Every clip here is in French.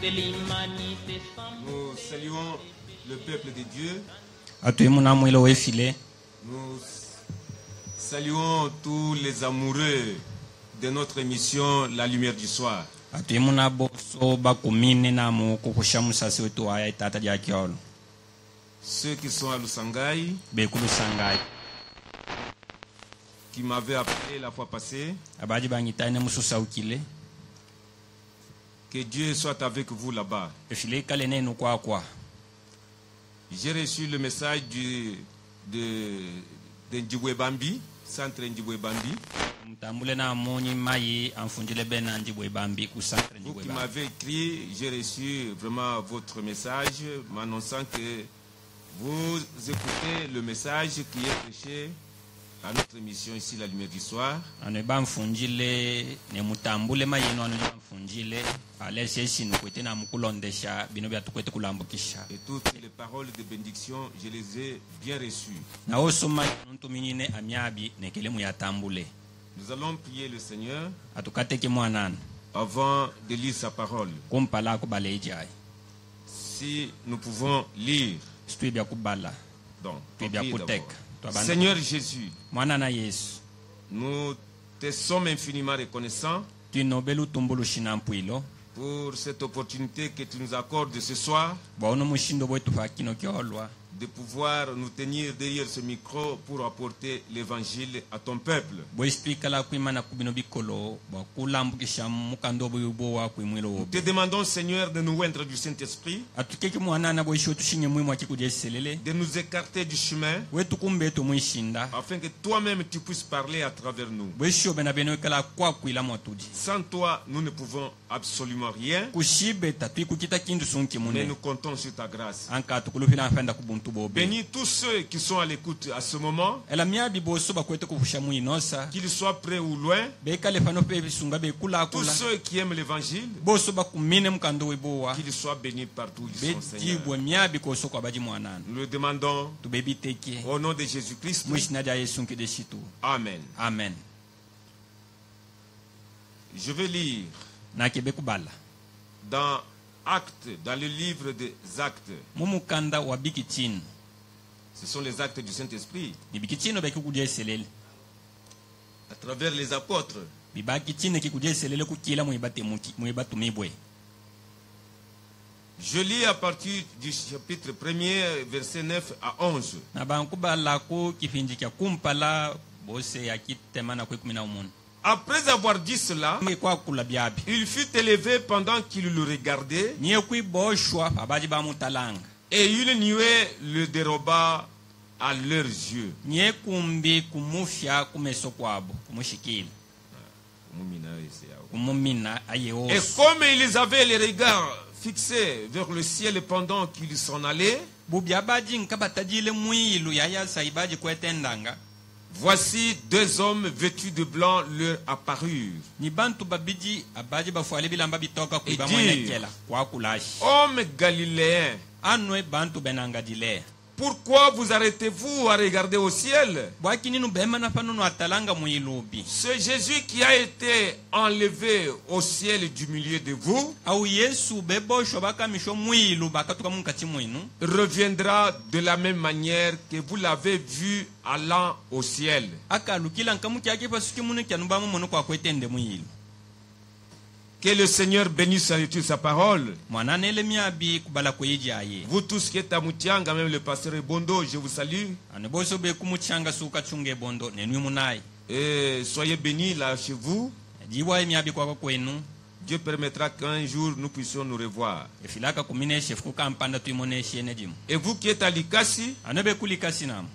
Nous saluons le peuple de Dieu. Nous saluons tous les amoureux de notre émission La Lumière du Soir. Ceux qui sont à Lusangai, qui m'avaient appelé la fois passée, que Dieu soit avec vous là-bas. J'ai reçu le message de Njibwe-Bambi, centre Njibwe-Bambi. Vous qui m'avez écrit, j'ai reçu vraiment votre message m'annonçant que vous écoutez le message qui est prêché à notre émission ici, La Lumière du Soir. Et toutes les paroles de bénédiction, je les ai bien reçues. Nous allons prier le Seigneur avant de lire sa parole. Si nous pouvons lire. Donc, Seigneur Jésus, nous te sommes infiniment reconnaissants pour cette opportunité que tu nous accordes ce soir de pouvoir nous tenir derrière ce micro pour apporter l'évangile à ton peuple. Nous te demandons, Seigneur, de nous oindre du Saint-Esprit, de nous écarter du chemin, afin que toi-même tu puisses parler à travers nous. Sans toi, nous ne pouvons absolument rien, mais nous comptons sur ta grâce. Bénis tous ceux qui sont à l'écoute à ce moment, qu'ils soient près ou loin, tous ceux qui aiment l'évangile, qu'ils soient bénis partout où ils sont, Seigneur. Nous le demandons au nom de Jésus-Christ. Amen. Amen. Je vais lire dans Actes, dans le livre des Actes. Ce sont les actes du Saint-Esprit à travers les apôtres. Je lis à partir du chapitre 1er, versets 9 à 11. Après avoir dit cela, il fut élevé pendant qu'il le regardait, et une nuée le déroba à leurs yeux. Et comme ils avaient les regards fixés vers le ciel pendant qu'ils s'en allaient, voici deux hommes vêtus de blanc leur apparurent. Et dirent, hommes galiléens, pourquoi vous arrêtez-vous à regarder au ciel? C'est Jésus qui a été enlevé au ciel du milieu de vous reviendra de la même manière que vous l'avez vu allant au ciel. Que le Seigneur bénisse sa lecture, sa parole. Vous tous qui êtes à Moutianga, même le pasteur Bondo, je vous salue. Et soyez bénis là chez vous. Dieu permettra qu'un jour nous puissions nous revoir. Et vous qui êtes à Likasi,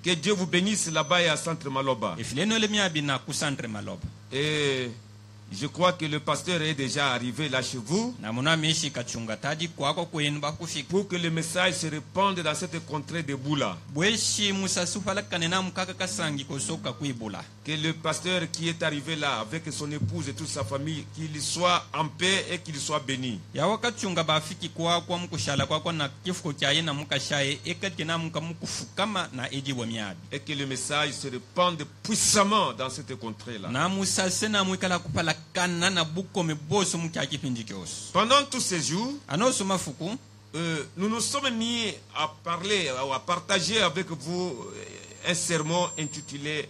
que Dieu vous bénisse là-bas et à Centre Maloba. Et je crois que le pasteur est déjà arrivé là chez vous pour que le message se répande dans cette contrée de Boula. Que le pasteur qui est arrivé là avec son épouse et toute sa famille, qu'il soit en paix et qu'il soit béni. Et que le message se répande puissamment dans cette contrée là. Pendant tous ces jours, nous nous sommes mis à parler, à partager avec vous un sermon intitulé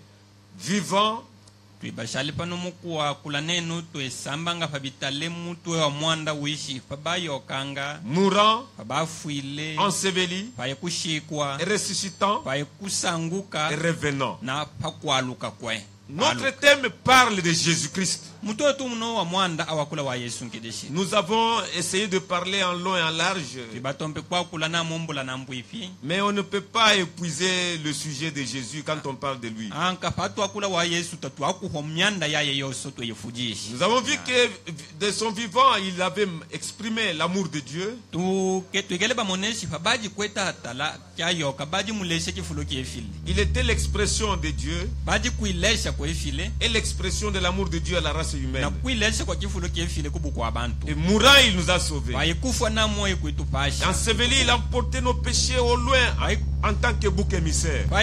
Vivant, mourant, enseveli, ressuscitant et revenant. Notre thème parle de Jésus-Christ. Nous avons essayé de parler en long et en large, mais on ne peut pas épuiser le sujet de Jésus quand on parle de lui. Nous avons vu que de son vivant, il avait exprimé l'amour de Dieu. Il était l'expression de Dieu et l'expression de l'amour de Dieu à la race humaine. Et mourant, il nous a sauvés. Enseveli, il a emporté nos péchés au loin en tant que bouc émissaire. Et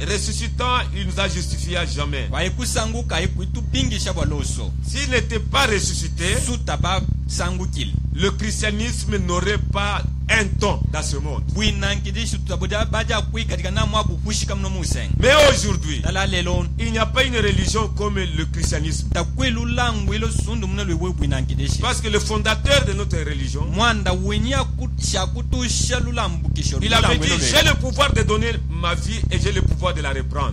ressuscitant, il nous a justifiés à jamais. S'il n'était pas ressuscité, le christianisme n'aurait pas un ton dans ce monde. Mais aujourd'hui, il n'y a pas une religion comme le christianisme. Parce que le fondateur de notre religion, il avait dit: j'ai le pouvoir de donner ma vie et j'ai le pouvoir de la reprendre.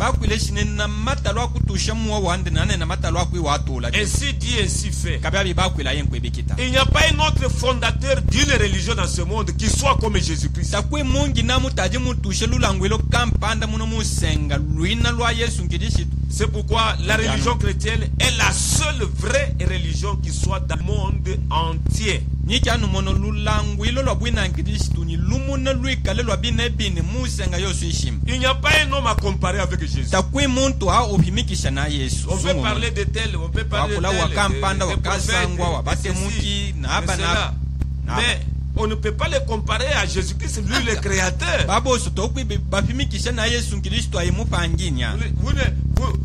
Ainsi dit, ainsi fait. Il n'y a pas un autre fondateur d'une religion dans ce monde qui soit comme Jésus-Christ. C'est pourquoi la religion chrétienne est la seule vraie religion qui soit dans le monde entier. Il n'y a pas un homme à comparer avec Jésus. On peut parler de tel, on peut parler de tel, mais on ne peut pas les comparer à Jésus-Christ, lui le créateur.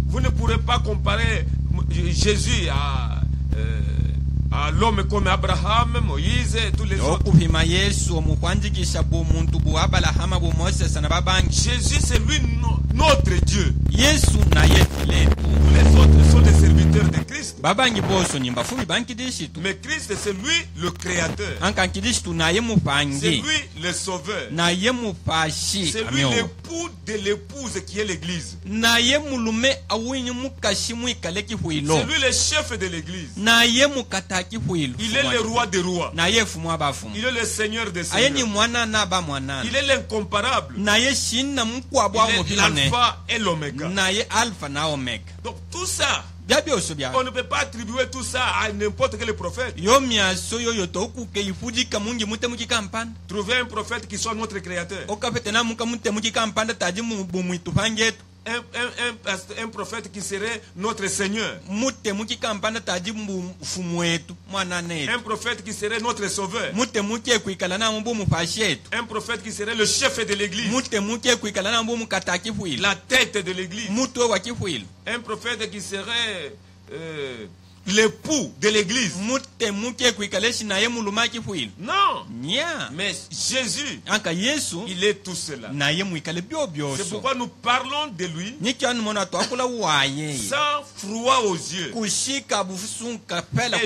Vous ne pourrez pas comparer Jésus à l'homme comme Abraham, Moïse et tous les autres. Jésus, c'est lui notre Dieu. Les autres sont des serviteurs de Christ. Mais Christ, c'est lui le créateur. C'est lui le sauveur. C'est lui l'époux de l'épouse qui est l'église. C'est lui le chef de l'église. Il est le roi des rois. Il est le seigneur des seigneurs. Il est l'incomparable. Il est l'alpha et l'oméga. Donc tout ça, on ne peut pas attribuer tout ça à n'importe quel prophète. Trouver un prophète qui soit notre créateur. Un prophète qui serait notre Seigneur. Un prophète qui serait notre sauveur. Un prophète qui serait le chef de l'église. La tête de l'église. Un prophète qui serait l'époux de l'église. Non. Mais Jésus, il est tout cela. C'est pourquoi nous parlons de lui sans froid aux yeux. Et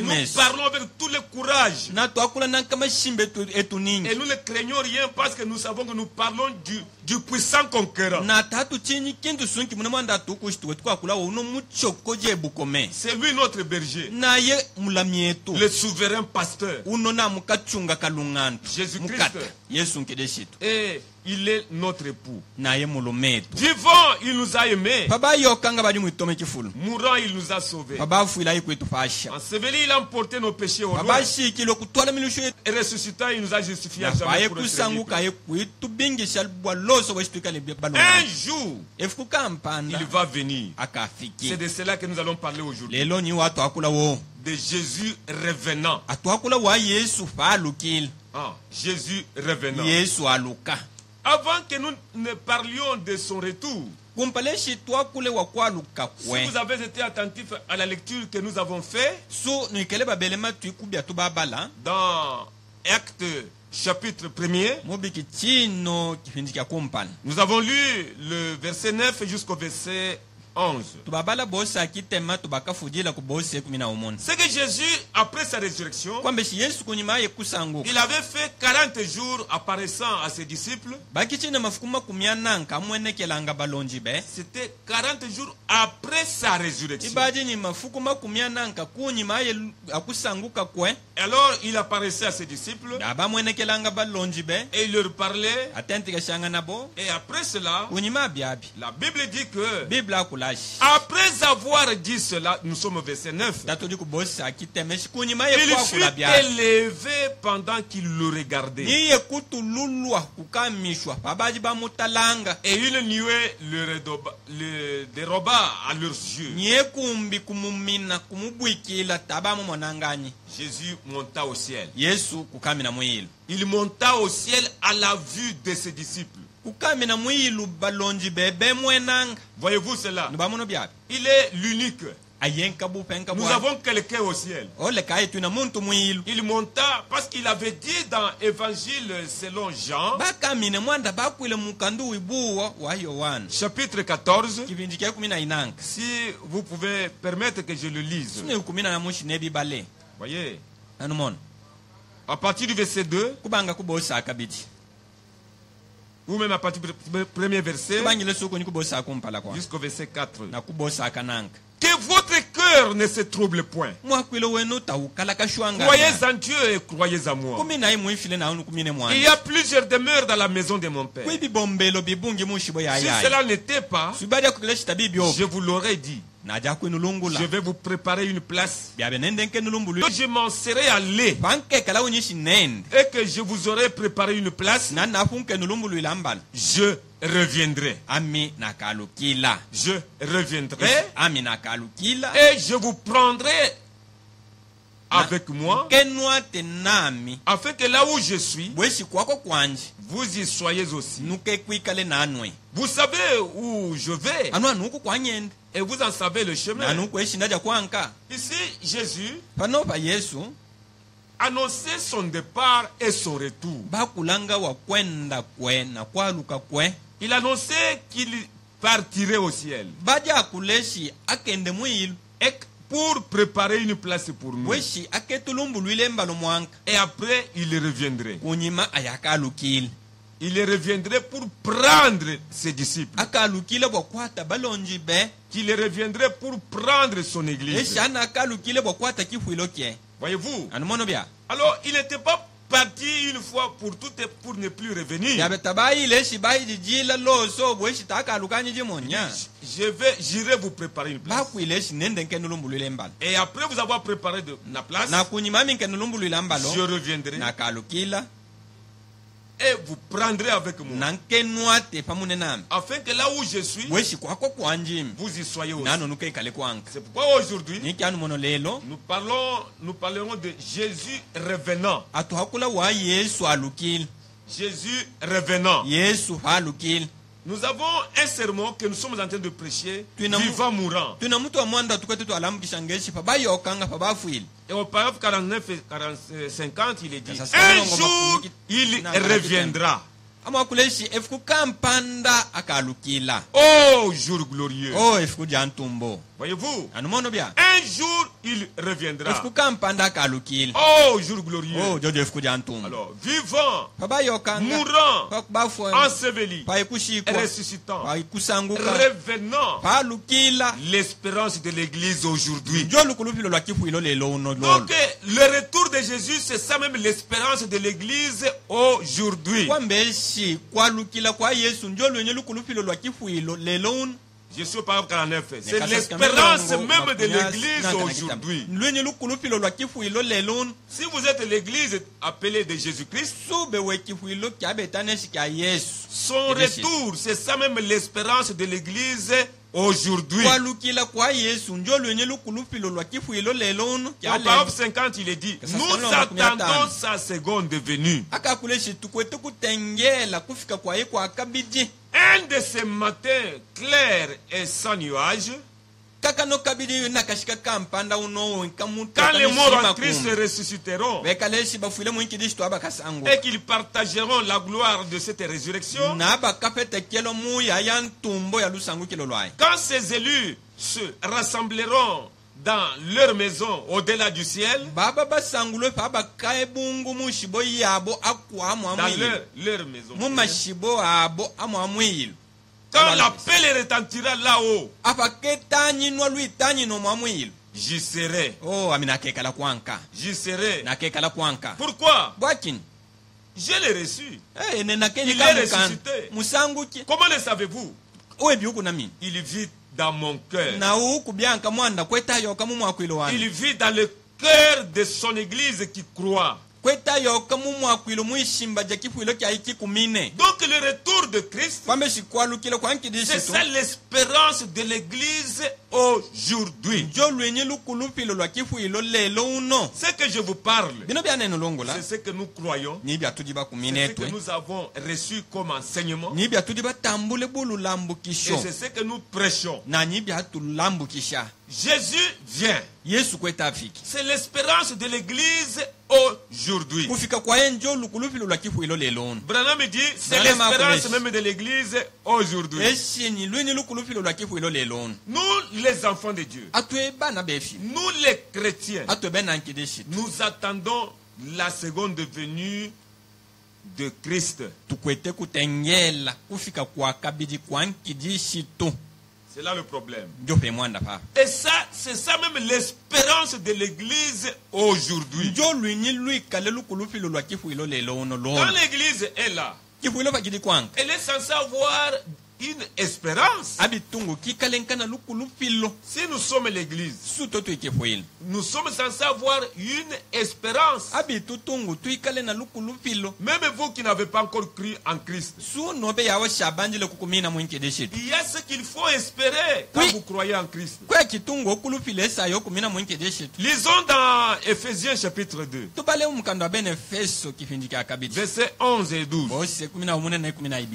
nous parlons avec tout le courage. Et nous ne craignons rien parce que nous savons que nous parlons du puissant conquérant. C'est lui notre berger. Le souverain pasteur. Jésus-Christ. Et il est notre époux. Vivant, il nous a aimés. Mourant, il nous a sauvés. Enseveli, il a emporté nos péchés au loin. Et ressuscitant, il nous a justifiés à jamais pour notre vie. Un jour, il va venir. C'est de cela que nous allons parler aujourd'hui. De Jésus revenant. Jésus revenant. Avant que nous ne parlions de son retour, Si vous avez été attentif à la lecture que nous avons fait dans Actes chapitre 1er, nous avons lu le verset 9 jusqu'au verset 11. C'est que Jésus, après sa résurrection, il avait fait 40 jours apparaissant à ses disciples. C'était 40 jours après sa résurrection. Alors il apparaissait à ses disciples et il leur parlait. Et après cela, la Bible dit que après avoir dit cela, nous sommes au verset 9, il fut élevé pendant qu'il le regardait. Et une nuée le déroba à leurs yeux. Jésus monta au ciel. Il monta au ciel à la vue de ses disciples. Voyez-vous cela? Il est l'unique. Nous avons quelqu'un au ciel. Il monta parce qu'il avait dit dans Évangile selon Jean, chapitre 14, si vous pouvez permettre que je le lise. Voyez, à partir du verset 2, ou même à partir du premier verset jusqu'au verset 4. Que votre cœur ne se trouble point. Croyez en Dieu et croyez en moi. Il y a plusieurs demeures dans la maison de mon Père. Si cela n'était pas, je vous l'aurais dit. Je vais vous préparer une place. Je m'en serai allé et que je vous aurai préparé une place. Je reviendrai. Je reviendrai et je vous prendrai avec moi afin que là où je suis, vous y soyez aussi. Vous savez où je vais et vous en savez le chemin. Ici, Jésus annonçait son départ et son retour. Il annonçait qu'il partirait au ciel et pour préparer une place pour nous. Et après, il reviendrait. Il reviendrait pour prendre ses disciples. Qu'il reviendrait pour prendre son église. Voyez-vous? Alors, il n'était pas parti une fois pour toutes et pour ne plus revenir. J'irai vous préparer une place. Et après vous avoir préparé la place, je reviendrai et vous prendrez avec moi. Afin que là où je suis, vous y soyez aussi. C'est pourquoi aujourd'hui, nous parlerons de Jésus revenant. Jésus revenant. Nous avons un sermon que nous sommes en train de prêcher, vivant mourant. Et au paragraphe 49 et 50, il est dit, un jour, il reviendra. Oh, jour glorieux. Voyez-vous? Un jour, il reviendra. Oh, jour glorieux. Alors, vivant, mourant, enseveli, ressuscitant, revenant, l'espérance de l'Église aujourd'hui. Donc, le retour de Jésus, c'est ça même l'espérance de l'Église aujourd'hui. Je suis au paragraphe 49. C'est l'espérance même de l'Église aujourd'hui. Si vous êtes l'Église appelée de Jésus-Christ, son retour, c'est ça même l'espérance de l'Église aujourd'hui. Au paragraphe 50, il est dit, nous attendons sa seconde venue. un de ces matins clairs et sans nuages, quand les morts en Christ ressusciteront et qu'ils partageront la gloire de cette résurrection, quand ces élus se rassembleront dans leur maison au-delà du ciel, dans leur maison, quand l'appel retentira là-haut, j'y serai. J'y serai. Pourquoi? Je l'ai reçu. Il est ressuscité. Comment le savez-vous? Il vit dans mon cœur. Il vit dans le cœur de son église qui croit. Donc le retour de Christ, c'est ça l'espérance de l'église aujourd'hui. Ce que je vous parle, c'est ce que nous croyons, c'est ce que nous avons reçu comme enseignement, et c'est ce que nous prêchons. Jésus vient. C'est l'espérance de l'église aujourd'hui. Branham dit, c'est l'espérance même de l'église aujourd'hui. Nous, les enfants de Dieu, nous, les chrétiens, nous attendons la seconde venue de Christ. C'est là le problème. Et ça, c'est ça même l'espérance de l'église aujourd'hui. Quand l'église est là, elle est censée avoir une espérance. Si nous sommes l'église, nous sommes censés avoir une espérance. Même vous qui n'avez pas encore cru en Christ, il y a ce qu'il faut espérer quand vous croyez en Christ. Lisons dans Ephésiens chapitre 2, versets 11 et 12.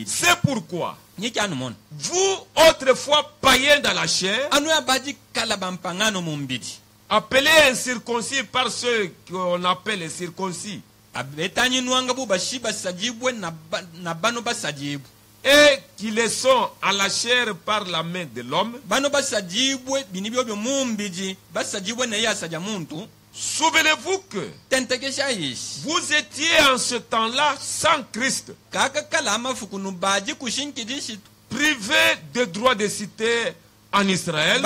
C'est pourquoi vous, autrefois païens dans la chair, appelés incirconcis par ceux qu'on appelle les circoncis, et qui les sont à la chair par la main de l'homme, souvenez-vous que vous étiez en ce temps-là sans Christ, privés de droit de cité en Israël.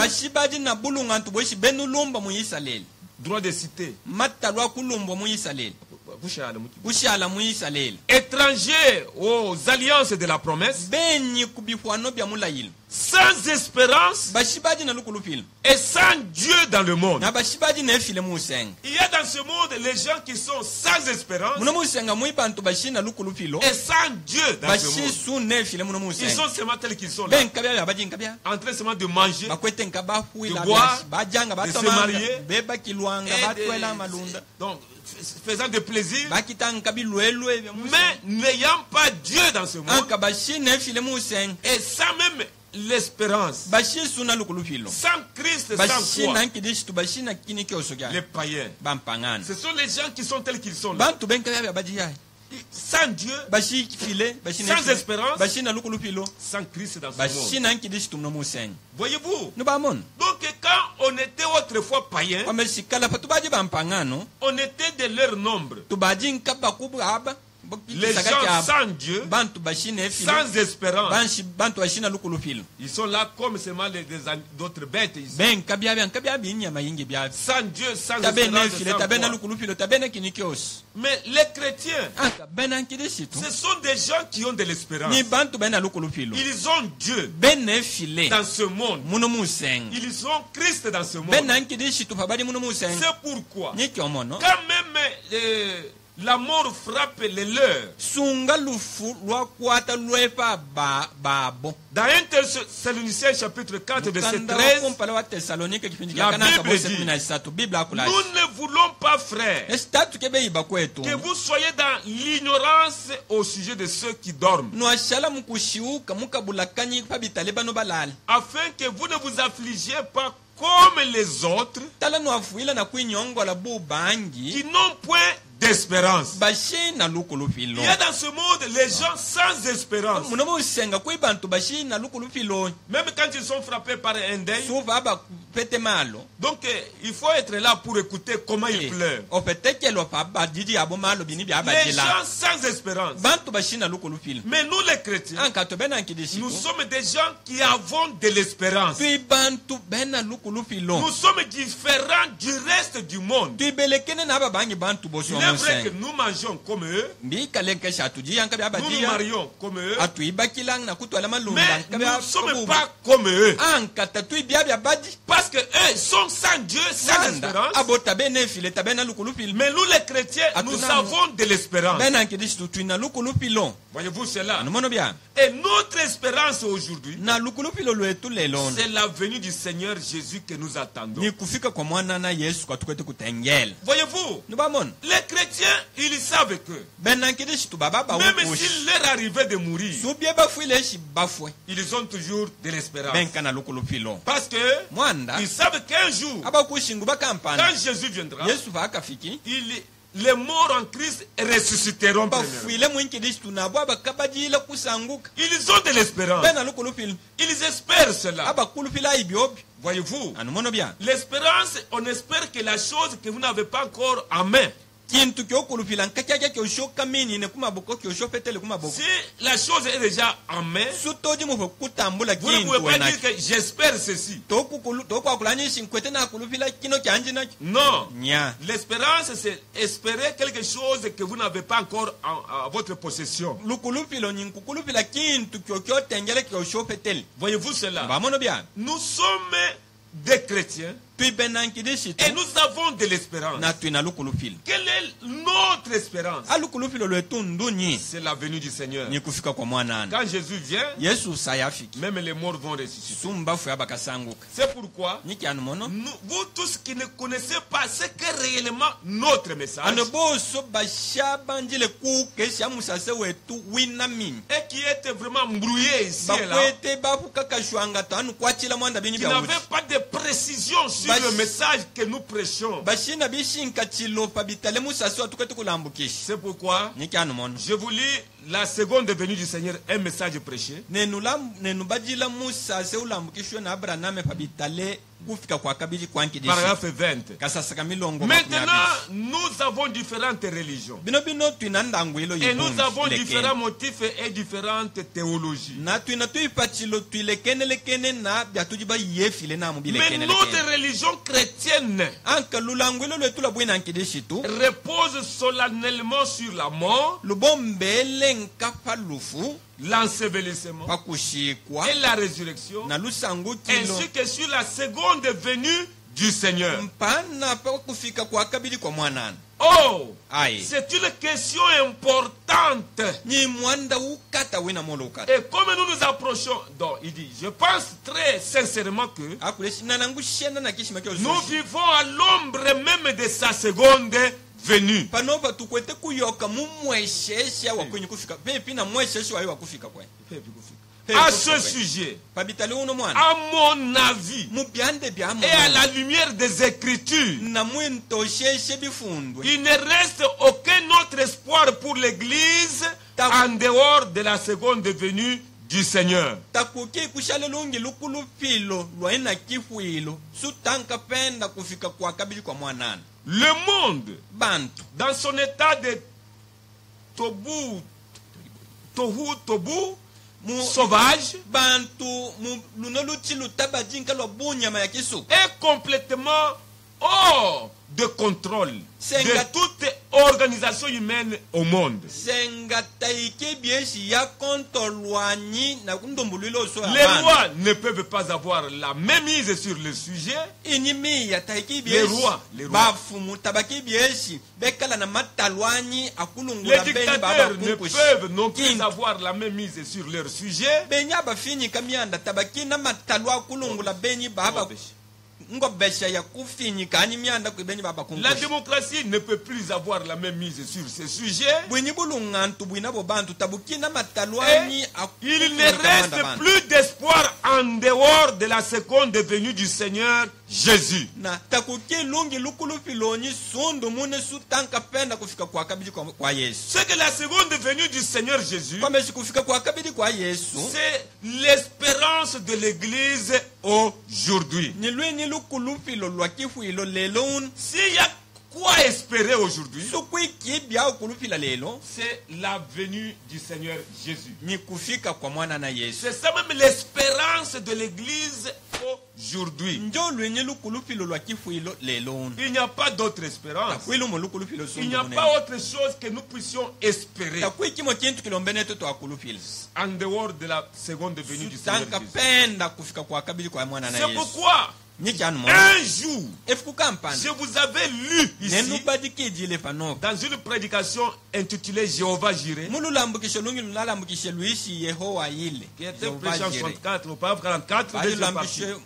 Droit de cité. Étrangers aux alliances de la promesse, sans espérance et sans Dieu dans le monde. Il y a dans ce monde les gens qui sont sans espérance et sans Dieu dans ce monde. Ils sont seulement tels qu'ils sont là, en train seulement de manger, de boire, de se marier, donc faisant de plaisir, mais n'ayant pas Dieu dans ce monde, et sans même l'espérance, sans Christ, sans foi, les païens, ce sont les gens qui sont tels qu'ils sont là, sans Dieu, sans espérance, sans Christ dans ce monde. Voyez-vous? Donc quand on était autrefois païens, on était de leur nombre. Les gens sans Dieu, sans espérance, ils sont là comme seulement d'autres bêtes ici. Sans Dieu, sans espérance, sans foi. Mais les chrétiens, ce sont des gens qui ont de l'espérance. Ils ont Dieu dans ce monde. Ils ont Christ dans ce monde. C'est pourquoi, quand même la mort frappe les leurs. sunga lufu lwakwata lwepa babo. Dans 1 Thessaloniciens chapitre 4 verset 13, la Bible dit, nous ne voulons pas, frères, que vous soyez dans l'ignorance au sujet de ceux qui dorment, afin que vous ne vous affligiez pas comme les autres qui n'ont point d'espérance. Il y a dans ce monde les gens sans espérance. Même quand ils sont frappés par un deuil. Donc il faut être là pour écouter comment ils pleurent. Les gens sans espérance. Mais nous les chrétiens, nous sommes des gens qui avons de l'espérance. Nous sommes différents du reste du monde. Il est vrai que nous mangeons comme eux, nous nous marions comme eux, mais nous ne sommes pas comme eux. Parce que eux sont sans Dieu, sans espérance. Mais nous les chrétiens, nous avons de l'espérance. Voyez-vous cela? Et notre espérance aujourd'hui, c'est la venue du Seigneur Jésus que nous attendons. Voyez-vous, les chrétiens, ils savent que même s'il leur arrivait de mourir, ils ont toujours de l'espérance. Parce que ils savent qu'un jour, quand Jésus viendra, les morts en Christ ressusciteront. Ils ont de l'espérance. Ils espèrent cela. Voyez-vous, l'espérance, on espère que la chose que vous n'avez pas encore en main, si la chose est déjà en main, vous ne pouvez pas dire que j'espère ceci. Non. L'espérance, c'est espérer quelque chose que vous n'avez pas encore à votre possession. Voyez-vous cela? Nous sommes des chrétiens et nous avons de l'espérance. Quelle est notre espérance? C'est la venue du Seigneur. Quand Jésus vient, même les morts vont ressusciter. C'est pourquoi vous tous qui ne connaissez pas ce qu'est réellement notre message et qui êtes vraiment brouillés ici et là, qui n'avez pas de précision sur le message que nous prêchons. C'est pourquoi je vous lis la seconde venue du Seigneur, un message prêché. Paragraphe 20. Maintenant, nous avons différentes religions. Et nous avons différents motifs et différentes théologies. Mais notre religion chrétienne repose solennellement sur la mort, l'ensevelissement et la résurrection, ainsi que sur la seconde venue du Seigneur. Oh, c'est une question importante. Et comme nous nous approchons, donc, il dit, je pense très sincèrement que nous vivons à l'ombre même de sa seconde venue. À ce sujet, à mon avis, et à la lumière des Écritures, il ne reste aucun autre espoir pour l'Église en dehors de la seconde venue du Seigneur. Le monde, dans son état de tohu, sauvage, est complètement hors de contrôle de toute organisation humaine au monde. senga taike bieshi ya kontolwanyi na kundombulilo so Les rois ne peuvent pas avoir la même mise sur le sujet. inyimi ya taike Les bieshi rois. bafumu tabaki bieshi bekala na matalwanyi Les akulungula beni dictateurs baba ne kumpushi peuvent non plus Kintu. avoir la même mise sur leur sujet. benya bafinyi kamianda tabaki na matalwa akulungula beni baba ngobesha ya kufinyika ani mianda kwibeni baba La kumpushi démocratie ne peut plus avoir la même mise sur ces sujets. bwenyi bulungantu bwina bo bantu tabuki na matalwanyi Il ne reste plus d'espoir en dehors de la seconde venue du Seigneur Jésus. na takuki lungi lukulufilonyi sundu mune sutanka penda kufika kwa kabidi kwa Yesu C'est que la seconde venue du Seigneur Jésus, kwamba kufika kwa kabidi kwa Yesu c'est l'espérance de l'Église aujourd'hui. ni lweni lukulufilo lwa kifuilo lelo S'il y a quoi espérer aujourd'hui, sukwiki bya ukulufila lelo c'est la venue du Seigneur Jésus. ni kufika kwa mwana na Yesu C'est ça même l'espérance de l'Église aujourd'hui. njo lweni lukulufilo lwa kifuilo lelo Il n'y a pas d'autre espérance. takwilo mu lukulufilo Il n'y a sundu pas autre chose que nous puissions espérer takwiki mo kintu kilombene to akulufila en dehors de la seconde venue du Seigneur tanka Jésus. penda kufika kwa kabidi kwa mwana na C'est Yesu pourquoi nyikanu mo un jour, efukampana je vous avais lu ici nenu badikijile pano dans une prédication intitulée Jéhovah Jireh, mululambukisho lungi lunalambukishe luishi Yehowa ile qui était prêché en 64 au paragraphe 44, deuxième partie. balulambishe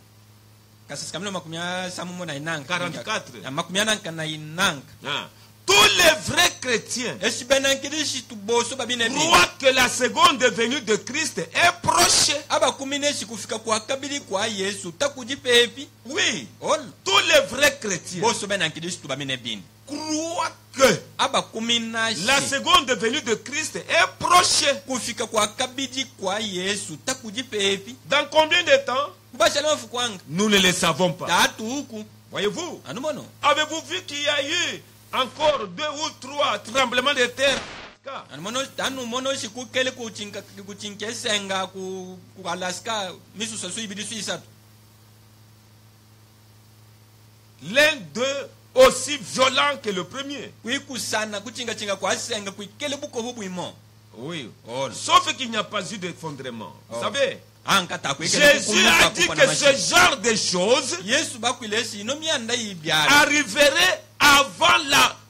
kasasikamilo makumya samumo na inanka 44. makumya nanka na inanka Ah. Tous les vrais chrétiens esibenankirishi tuboso babine bi croient que la seconde venue de Christ est proche. abakumineshi kufika kwa kabili kwa Yesu takuji pepi Oui, ol tous les vrais chrétiens boso benankirishi tubabine bini croient que abakuminashi la seconde venue de Christ est proche. kufika kwa kabili kwa Yesu takuji pepi Dans combien de temps? kubashalema fukwanga Nous ne le savons pas. tatu huku Voyez-vous? anumono Avez-vous vu qu'il y a eu encore 2 ou 3 tremblements de terre? anumono shikukele kuchinke senga ku Alaska misusa suibidi suisatu L'un d'eux aussi violent que le premier. kuikusana kuchinga kwa senga kuikele buko bwimo Oui. ol Sauf qu'il n'y a pas eu d'effondrement. Vous savez, anka Jésus a dit que ce genre de choses Yesu bakwilesi ino mianda yibyala arriverait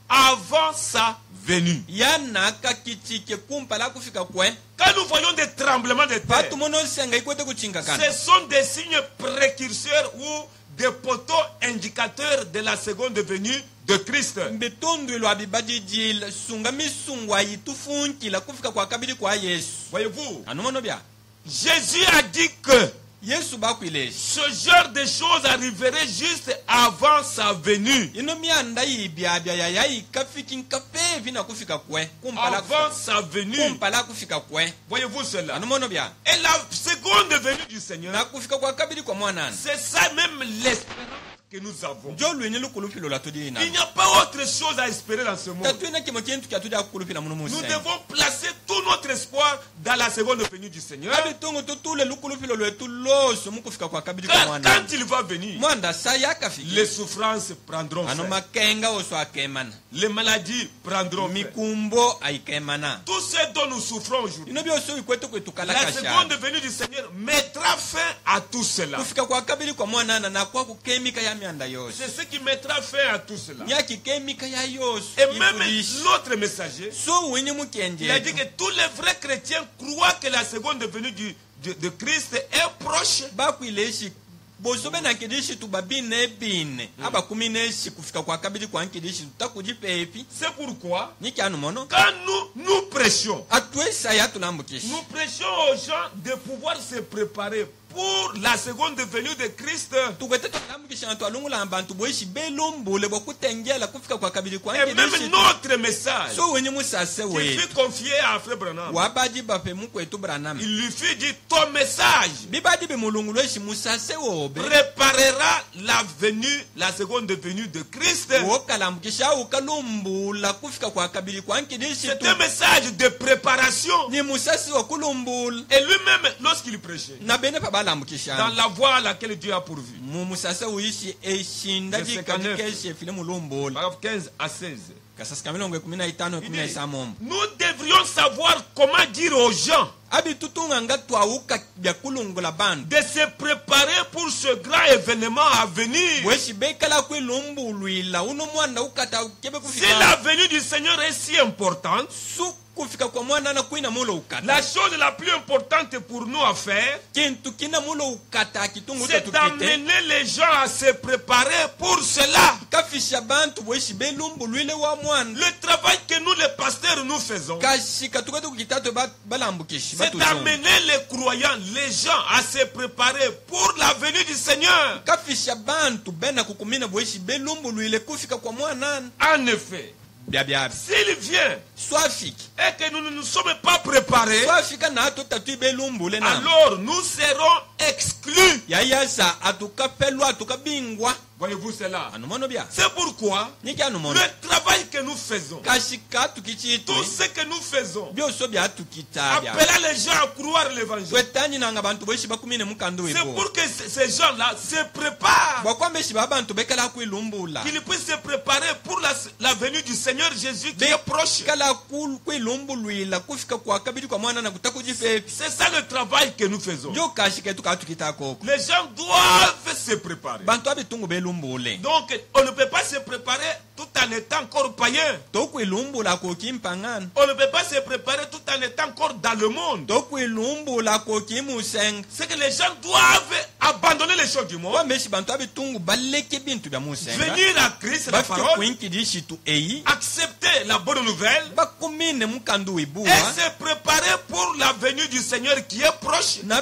avant sa venue. yanaka kichike kumpala kufika kwe Quand nous voyons des tremblements de terre, patu mono senga ikwete kuchinga kana ce sont des signes précurseurs ou des poteaux indicateurs de la seconde venue de Christ. mbitundu lwa bibadijila sunga misungwa yitufunkila kufika kwa kabili kwa Yesu Voyez-vous, anumono bya Jésus a dit que Yesu bakwilesi ce genre de choses arriverait juste avant sa venue. ino mianda yibyabya yayikafiki nkapevi na kufika kwe Avant sa venue. kumpala kufika kwe Voyez-vous cela? anumono bya Et la seconde venue du Seigneur, na kufika kwa kabili kwa mwanana c'est ça même l'espérance que nous avons. njo lwenye lukulupilo latudina Il n'y a pas autre chose à espérer dans ce monde. tatuina kimo kintu kyatudi akukulupila muno Nous musenga devons placer tout notre espoir dans la seconde venue du Seigneur. abitungu tutule lukulupilo lwetu loso mukufika kwa kabili kwa Quand mwanana il va venir, mwanda sa yakafiki les souffrances prendront ano fin. makenga oso akemana Les maladies prendront fin. mikumbo aikemana Tout ce dont nous souffrons aujourd'hui, ino byoso ikwete la kwetukalakasha seconde venue du Seigneur mettra fin à tout cela. kufika kwa kabili kwa mwanana na kwa kukemika ya mianda yose C'est ce qui mettra fin à tout cela. nyakikemika ya yose Et même ifulishi. l'autre messager, so wenye il a mukenje dit que tous les vrais chrétiens croient que la seconde venue de Christ est proche. bakwileshi boso benankedishi tubabine bine abakumineshi kufika kwa kabili kwa nkedishi tutakuji pepi C'est pourquoi, nikyanu mono quand nous prêchons, atwesa yatulambukisha nous prêchons aux gens de pouvoir se préparer pour la seconde venue de Christ. tukwete tulambukisha na twalungula abantu boishi belumbule bokutengela kufika kwa kabili kwa Et même nkedishi notre message, so wenye musase il wetu fut confié à Frère Branham. wabaji bape mukwetu Branham Il lui fut dit, ton message bibadi bimulungulweshi musase wobe préparera la venue, la seconde venue de Christ. wokalambukisha ukalumbula kufika kwa kabili kwa nkedishi C'est un message de préparation. ni musasi wa kulumbula Et lui-même, lorsqu'il prêchait, na bene pa balambukisha dans la voie à laquelle Dieu a pourvu. mumusasa uishi eshinda Verset jikadikeshe file mulumbola Paragraphe 15 à 16. kasasika milongo 15 Il dit, 16 mombo nous devrions savoir comment dire aux gens abi tutunga nga twauka bya kulungula bantu de se préparer pour ce grand événement à venir. bweshi bekala kwilumbulwila uno mwana ukata kebe Si kufika la venue du Seigneur est si importante, su kufika kwa mwana na kwina mulo ukata la chose la plus importante pour nous à faire, kintu kina mulo ukata kitungu c'est tukite d'amener les gens à se préparer pour cela. kafisha bantu bweshi belumbulwile wa mwana Le travail que nous, les pasteurs, nous faisons, kashika tukate kukitatu balambukisha c'est d'amener les croyants, les gens à se préparer pour la venue du Seigneur. kafisha bantu bena kukumina bweshi belumbulwile kufika kwa mwana En effet, byabyabi s'il vient swafiki et que nous ne nous sommes pas préparés, swafika na tutatu belumbule na alors nous serons exclus. yayasa atukapelwa atukabingwa Voyez-vous cela? anumono bya C'est pourquoi niki anumono le travail que nous faisons, kashika tukichitwe tout ce que nous faisons, byoso bya tukita bya appelant les gens à croire l'évangile, twetani nanga bantu bweshi bakumine mukando c'est webo pour que ces gens-là se préparent, bakwambeshi babantu bekala kwilumbula qu'ils puissent se préparer pour la venue du Seigneur Jésus qui est proche. kala kwilumbulwila kufika kwa kabidi kwa mwana na kutakujifepi C'est ça le travail que nous faisons. byo kashika tukatukita koko Les gens doivent se préparer. bantu abitungu belumbule Donc, on ne peut pas se préparer tout en étant encore païen. tokwilumbula kokimpangana On ne peut pas se préparer tout en étant encore dans le monde. tokwilumbula kokimusenga C'est que les gens doivent abandonner les choses du monde, kwambeshi bantu abitungu baleke bintu bya musenga venir à Christ, la bafike parole, kuinkidishitu eyi accepter la bonne nouvelle bakumine mukandu et wibuwa se préparer pour la venue du Seigneur qui est proche. na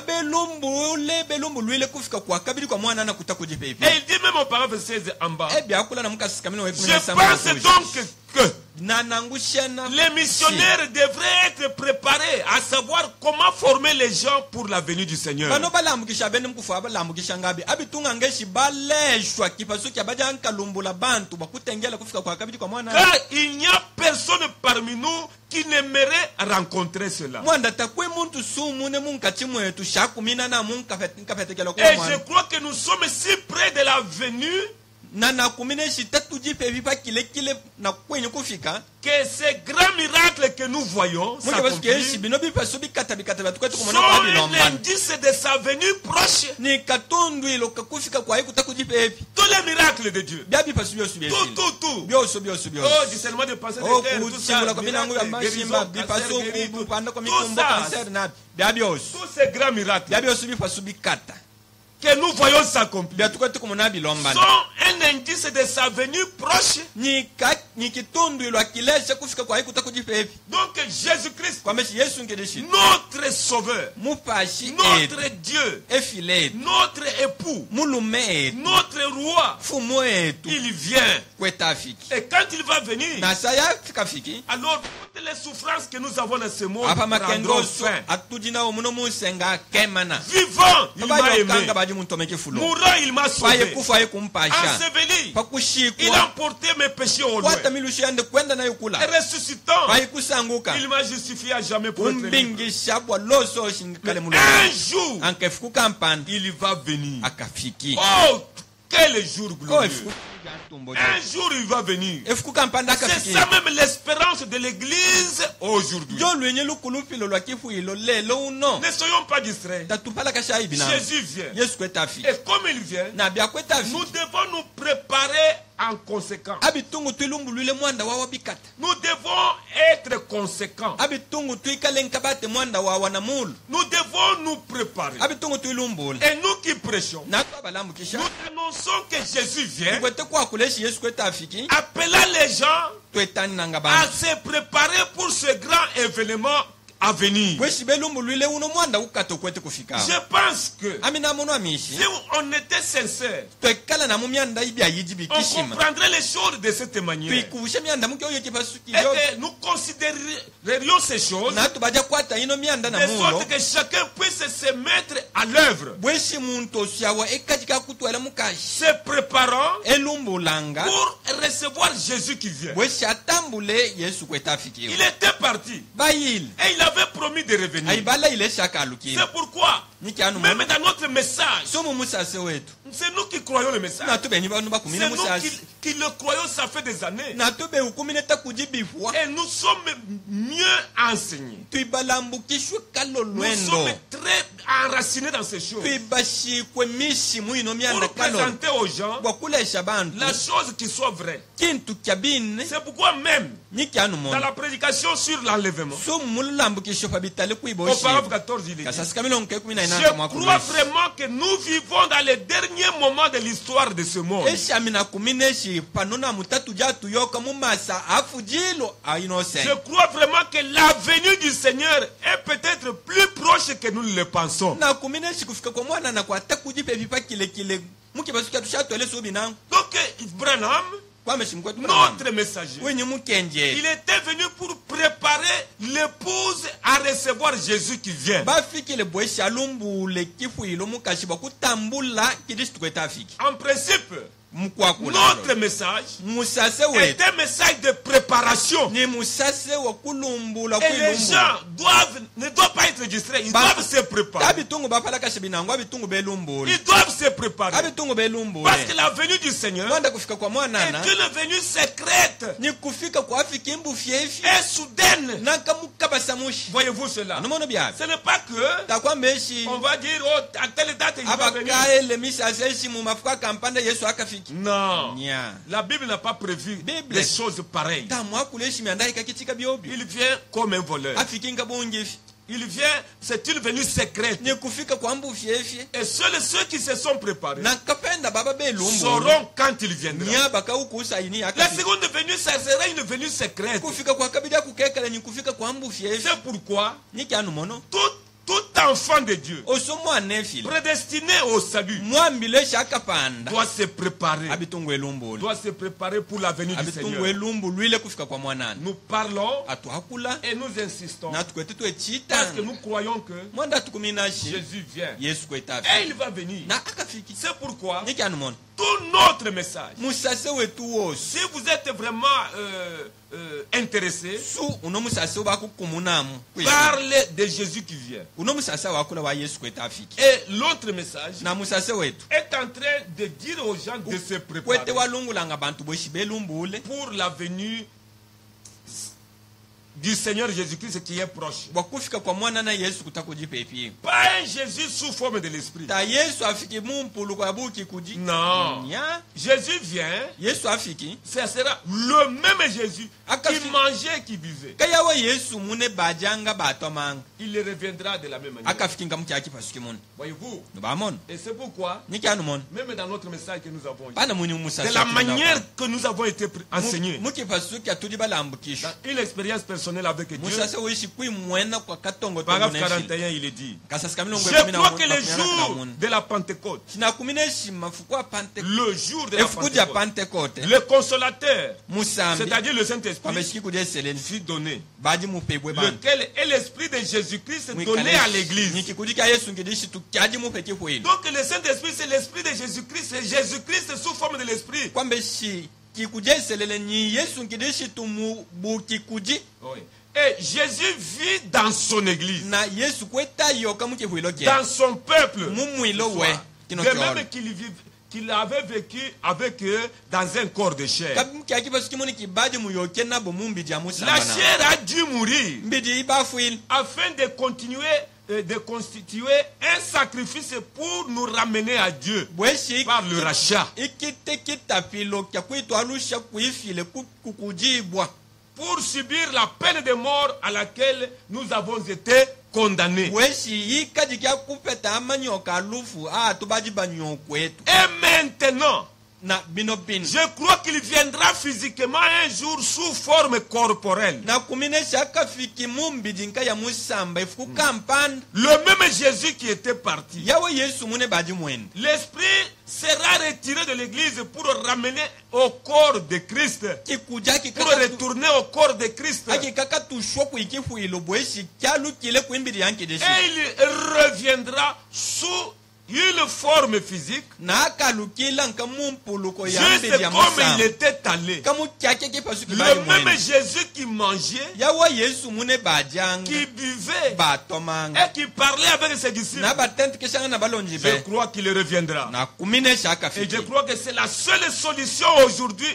belumbulwile kufika kwa kabili kwa mwana na kutakujipepi Et il dit même au paragraphe 16 en bas, ebyakula na mukasikamino je pense donc que nanangushana les missionnaires devraient être préparés à savoir comment former les gens pour la venue du Seigneur. bano balambukisha bene mkufu abalambukisha ngabi abitunga ngeshi baleshwa kipasuki abajankalumbula bantu bakutengela kufika kwa kabili kwa mwana Car il n'y a personne parmi nous qui n'aimerait rencontrer cela. mwanda takwe muntu sumune munkati mwetu shakumina na munkafetekela kwa Et je mwana crois que nous sommes si près de la venue na nakumine shitatujipepi pakilekile na kwenye kufika que ces grands miracles que nous voyons munge basuke s'accomplissent bino bipaso bikata batukwetu sont kumona kwa un bilombana indice de sa venue proche. ni katundu ilo kakufika kwa hiku takujipepi Tous les miracles de Dieu. bya bipaso byosu Tout, byesile tout, tout. byosu Oh, discernement de pensée de terre, tout ça, okuchimula kwa minango ya miracles, mashimba guérison, bipaso cancer, guéri, kupanda kwa tout mikumbo ça, kanser na bya byosu tous ces grands miracles bya byosu bipaso bikata que nous voyons s'accomplir bya tukwetu kumona sont bilombana un indice de sa venue proche. ni kitundu ilo akilesha kufika kwa hiku takujipepi Donc Jésus-Christ, kwameshi yesu ngedeshi notre Sauveur, mupashi etu notre Dieu, efile etu notre époux, mulume etu notre roi, fumu etu il vient. kwetafiki Et quand il va venir, na saya fikafiki alors toutes les souffrances que nous avons dans ce monde apa prendront makengoso fin. atujinawo muno musenga kemana Vivant, il m'a aimé. bayokanga baji muntomeke fulo Mourant, il m'a paye sauvé. kufa ye kumpasha Enseveli, il pakushikwa a emporté mes péchés au loin. kwata milusho yande kwenda nayo Et kula ressuscitant, paye kusanguka il m'a justifié à jamais pour être libre. umbingisha bwa loso oshingikale Un mulungu jour, ankefukuka mpanda il va venir. akafiki Oh, quel jour oh glorieux. efukuka ntumbo Un jour, il va venir. efukuka mpanda C'est akafiki ça même l'espérance de l'Église aujourd'hui. jo lwenye lukulupilo lwa kifuilo lelo uno Ne soyons pas distraits. tatupala kashayi bina Jésus vient. yesu kwetafiki Et comme il vient, na bya kwetafiki nous devons nous préparer en conséquence. abitungu twilumbulwile mwanda wawa bikata Nous devons être conséquents. abitungu twikale nkabate mwanda wawa na mulu Nous devons nous préparer. abitungu twilumbula Et nous qui prêchons, nako abalambukisha nous annonçons que Jésus vient, kwete kwakuleshi yesu kwetafiki appelant les gens twetani nanga à bantu se préparer pour ce grand événement à venir. bweshi belumbulwile uno mwanda ukata okwete kufika Je pense que amina mono amishi si on était sincère, twekala na mu myanda ibya yiji on bikishima comprendrait les choses de cette manière. twikubushe myanda muke oyo kipasuki Et que nous considérerions ces choses natu baja kwata ino myanda na de mulo sorte que chacun puisse se mettre à l'œuvre, bweshi muntu osyawa ekajika kutwala mukashi se préparant elumbulanga pour recevoir Jésus qui vient. bweshi atambule yesu kwetafiki Il était parti bayile et il a avait promis de revenir. aibala ile shaka alukile C'est pourquoi, niki anu même dans notre message, somo musase wetu c'est nous qui croyons le message. na tube nyiba nuba C'est kumina nous musase qui le croyons, ça fait des années. na tube ukumine ta kujibifwa Et nous sommes mieux enseignés. tuibalambukishwe kalo Nous lwendo sommes très enracinés dans ces choses. tuibashikwe mishimu ino myanda Pour kalo présenter aux gens bwakulesha bantu la chose qui soit vraie. kintu kyabine C'est pourquoi même, niki anu dans mono la prédication sur l'enlèvement, somo mululambukisho pabitale au kuiboshi paragraphe 14, il est dit, kasasika milongo ke kumi na je inanga mwa crois kulesha vraiment que nous vivons dans les derniers moments de l'histoire de ce monde. eshami na kumineshi panona mutatu jatu yoka mumasa afujilo Je ainocent crois vraiment que la venue du Seigneur est peut-être plus proche que nous le pensons. na kumineshi kufika kwa mwana na kwata kujipe vipa kile kile mukibasuka tushatwele subi nangu Donc, Branham, kwameshimu kwetu notre messager, wenye mukenje il était venu pour préparer l'épouse à recevoir Jésus qui vient. bafikile bweshi alumbule kifuilo mukashiba kutambula kidisi tukweta afiki En principe, mukwakula notre message musase est wetu un message de préparation. ni musase wa kulumbula Et les kwilumbu gens ne doivent pas être distraits. Ils Ba- doivent se préparer. abitungu bapalaka shibinangu abitungu belumbule Ils doivent se préparer. abitungu belumbule Parce que la venue du Seigneur mwanda kufika kwa mwanana est une venue secrète ni kufika kwa afiki mbu fyefye et soudaine. nakamukabasa mushi Voyez-vous cela? anomono byabe Ce n'est pas que takwambeshi on va dire, oh, à telle date il va venir. abakaele misase eshi mu mafuka kampanda yesu akafiki Non. nya La Bible n'a pas prévu Bible. des choses pareilles. tamwakula eshi myandahika kitika byobyo Il vient comme un voleur. afiki nga bungifi Il vient, c'est une venue secrète. ni kufika kwa mbu fyefye Et seuls ceux qui se sont préparés nakapenda baba belumbu sauront quand il viendra. nya bakaukusaini La akafiki seconde venue, ça sera une venue secrète. kufika kwa kabidi akukekela ni kufika kwa mbu fyefye C'est pourquoi niki anu mono tout enfant de Dieu osomwana efile prédestiné au salut mwambile eshi akapanda doit se préparer. abitungu elumbule Doit se préparer pour la venue du abitungu Seigneur. elumbulwile kufika kwa mwanana Nous parlons atwakula et nous insistons natukwete parce twechita que nous croyons que mwanda tukuminashi Jésus vient yesu kweta et afiki il va venir. na akafiki C'est pourquoi niki anu mono tout notre message, musase wetu wosi si vous êtes vraiment intéressé, su uno musase bakukumunamu parle de Jésus qui vient. uno musase wakula wa yesu kweta afiki Et l'autre message na musase wetu est en train de dire aux gens de se kwete préparer walungulanga bantu boshi belumbule pour la venue du Seigneur Jésus-Christ qui est proche. bwakufika kwa mwanana yesu kutakujipepie Pas un Jésus sous forme de l'esprit. ta yesu afiki mumpulu kwa buki kuji Non. nya Jésus vient, yesu afiki ce sera le même Jésus Akafi- qui mangeait et qui buvait. kayawa yesu mune bajanga batomanga Il reviendra de la même manière. akafiki nga mukyaki pasuki muno Voyez-vous? nubamona Et c'est pourquoi, niki anu mono même dans notre message que nous avons eu, pana muni musase de la manière que nous avons été enseignés, muki pasuki atudi balambukisha dans une expérience personnelle avec Dieu, musase wishi kwimwena kwa katongo paragraphe tongoneshi 41, il est dit, kasasika milongo je ekumi na crois mu- que le makumyabiri na jour mune. de la Pentecôte, sinakumineshi mafuku a Pante- le jour de la efuku ja Pentecôte, pantekote le consolateur, musambi c'est-à-dire le Saint-Esprit, kwambeshiki kuja eseleni fut donné, baji mupebwe bantu lequel est l'Esprit de Jésus-Christ donné à l'Église. nikikuji kya yesu ngidishi tukyaji mupe kihwili Donc le Saint-Esprit, c'est l'Esprit de Jésus-Christ, c'est Jésus-Christ sous forme de l'Esprit. kwambeshi kikuja eselele ni yesu ngidishi tumubukikuji Oui. Et Jésus vit dans son Église, na yesu kweta yoka mukihwilo kye dans son peuple. mumwilo we kino De kyolo même qu'il avait vécu avec eux dans un corps de chair. kamukyaki pasuki muni kibaji muyoke nabo mumbi ja La musamba na chair a dû mourir mbidi ibafwile afin de continuer, de constituer un sacrifice pour nous ramener à Dieu bweshi par le rachat. ikite kitapilo kya kwitwalusha kuifile kukujibwa Pour subir la peine de mort à laquelle nous avons été condamnés. bweshi ikaji kya kupeta amanyoka alufu tubaji banyokwetu Et maintenant, na bino bino je crois qu'il viendra physiquement un jour sous forme corporelle. na kuminesha akafiki mumbidi nka ya musamba ifuku kampanda Le même Jésus qui était parti. yawe yesu mune baji mwene L'Esprit sera retiré de l'Église pour ramener au corps de Christ. kikuja Pour retourner au corps de Christ. akikakatushwa kuikifuilo bweshi kyalukile kwimbidi yankideshi Et il reviendra sous une forme physique, na akalukila nka mumpuluko ya juste mbele ya comme il musango était allé. kamu kyake ke pasu kibali Le même mwene Jésus qui mangeait, yawa yesu mune bajanga qui buvait batomanga et qui parlait avec ses disciples, na batente keshanga na balonji je be crois qu'il reviendra. na kumine shaka Et je fiki crois que c'est la seule solution aujourd'hui,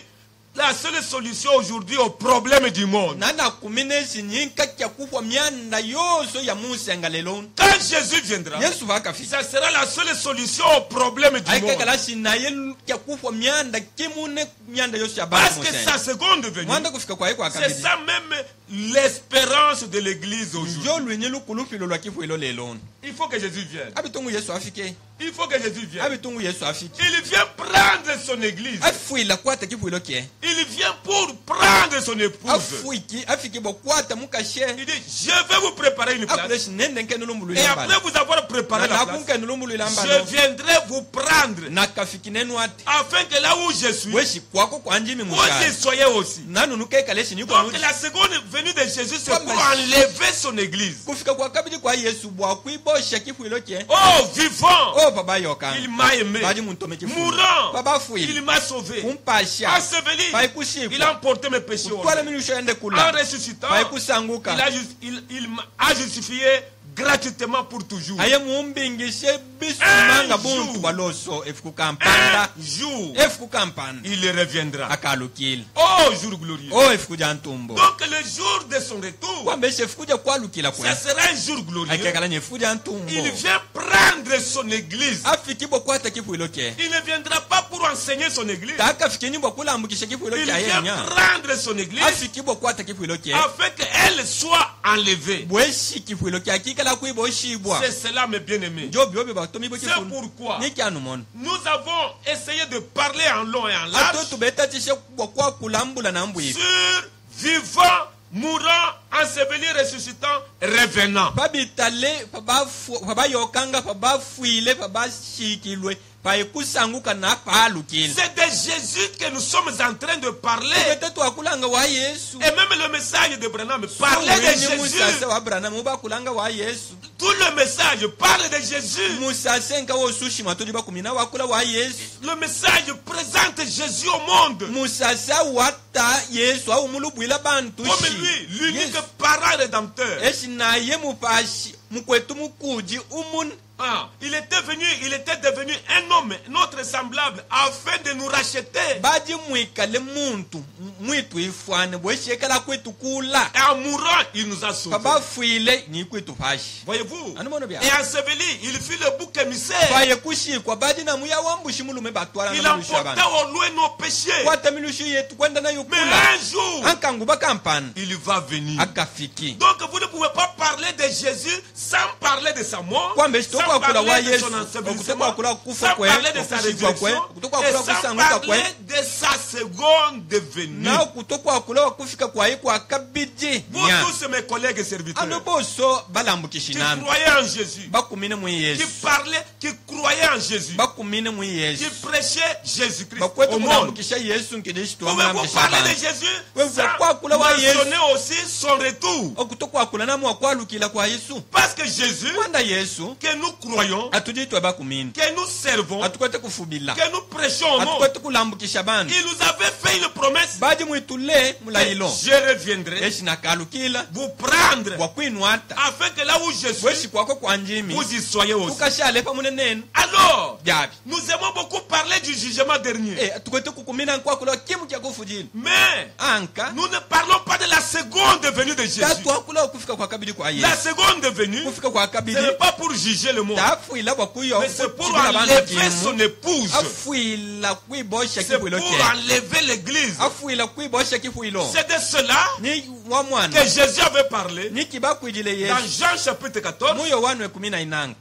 la seule solution aujourd'hui au problème du monde. na na kumine sinyinka kya kufwa myanda yoso ya musenga lelo Quand Jésus viendra, yesu vaka fiki ça sera la seule solution au problème du aika monde. kala sinaye kya kufwa myanda kimune myanda yoso ya Parce bala que sa musenga seconde venue, mwanda kufika kwa iko c'est akabidi ça même l'espérance de l'église aujourd'hui. njo lwenye lukulufilo lwa kifo ilo lelo Il faut que Jésus vienne. abitungu yesu afike Il faut que Jésus vienne. abitungu yesu afike Il vient prendre son église. afuila kwata kifo ilo kie Il vient pour prendre son épouse. afuiki afike bokwata mukashe Il dit, je vais vous préparer une place. akuleshi nende nkene Et lumbulwila après mbala vous avoir préparé la place, nakunkene lumbulwila je mbala viendrai vous prendre. nakafiki nenu ati Afin que là où je suis, weshi kwako kwanjimi vous y mushari soyez aussi. nanunukekaleshi niko Donc nuti la seconde venue de Jésus, c'est Comme pour la- enlever son église. kufika kwa kabidi kwa yesu bwakwibosha kifo ilo kie Oh, vivant, o baba yokanga il m'a aimé. badi muntome kifo Mourant, baba il fuili m'a sauvé. kumpasha Enseveli, il a paikushikwa emporté mes péchés au kutwala loin. milusho yende En kula ressuscitant, paikusanguka il m'a justifié gratuitement pour toujours. aye mumbingishe bisumanga Un buntu jour. baloso efikukampanda Un jour, efikukampanda il reviendra. akalukile Oh, jour glorieux. o efikuja ntumbo Donc le jour de son retour, kwamba eshe efikuja kwalukila ça kwe sera un jour glorieux. akekalanye efikuja ntumbo Il vient prendre son église. afikibo kwata kifuilo kye Il ne viendra pas pour enseigner son église. taakafikinyibwa kulambukisha kifuilo Il kye vient ayenya prendre son église afikibo kwata kifuilo kye afin qu'elle soit enlevée. bweshi kifuilo kye akikala kwiboshibwa C'est cela, mes bien-aimés. njo byobe batomi C'est bwekifunu pourquoi nikianumona nous avons essayé de parler en long et en ato large tubetatishe bwakwa kulambula na mbwibi sur vivant, mourant, enseveli, ressuscitant, revenant. pabitale pabayokanga pabafuile pabashikilwe paikusanguka na paalukile C'est de Jésus que nous sommes en train de parler. tubete twakulanga wa yesu Et même le message de Branham parlait de Jésus. musase wa abrahamu bakulanga wa yesu Tout le message parle de Jésus. musase nka wosushima todi bakumina wakula wa yesu Le message présente Jésus au monde. musase wata yesu awumulubwila bantu Comme lui, l'unique parent rédempteur. esi naye mupashi mukwetu mukuji umun Ah, il était devenu un homme, notre semblable, afin de nous racheter. baji mwikale muntu mwitu ifwane bweshekala kwetu kula Et en mourant, il nous a sauvés. pabafuile ni kwetu pashi Voyez-vous? animono bya Et enseveli, il fit le bouc émissaire. paye kushikwa baji na muya wambushi mulume batwala Il na milushu emportait abantu au loin nos péchés. kwata milushu yetu kwenda nayo Mais kula un jour, ankangu bakampana il va venir. akafiki Donc vous ne pouvez pas parler de Jésus sans parler de sa mort, kwambe sans sitokwa kula wa parler de yesu son okutokwa ensevelissement, kula sans kufa kwe parler de sa okushikwa kwe résurrection, okutokwa et kula sans kusanguka kwe parler de sa seconde venue. na okutokwa kula wakufika kwaye kwa kabiji Vous nya tous mes collègues et serviteurs ano boso balambukishi qui nami croyaient en Jésus, bakumine mu qui yesu parlaient, qui croyaient en Jésus, bakumine mu qui yesu prêchaient Jésus-Christ bakwetu au monde. kulambukisha yesu nkidishitwa Pouvez-vous mulambukisha parler abantu de Jésus Wewe kwa kula wa sans Yesu. mentionner aussi son retour? okutokwa kula namu wakwalukila kwa yesu Parce que Jésus, kwanda yesu que nous croyons, atujitwe bakumine que nous servons, atukwete kufubila que nous prêchons au monde, atukwete kulambukisha bantu il nous avait fait une promesse. baji mwitule mulayilo Je reviendrai yesu nakalukila vous prendre wakwinwata afin que là où je suis, bweshi kwako kwa njimi vous y soyez aussi. ukashale pamune nenu Alors, byabi nous aimons beaucoup parler du jugement dernier. atukwete kukumina nkwakula kimu kya kufujila Mais anka nous ne parlons pas de la seconde venue de Jésus. tatwakula okufika kwa kabili kwa La yesu seconde venue, kufika kwa ce kabili n'est pas pour juger le monde, tafuila bwakuyo mais c'est pour kujibila bantu enlever son kimu épouse. afuila kwibosha C'est pour kifuilo kye enlever l'église. afuila kwibosha kifuilo C'est de cela ni wa mwana que Jésus avait parlé ni kibakwidile dans yesu Jean chapitre 14, muyo wanwe kumi na inanka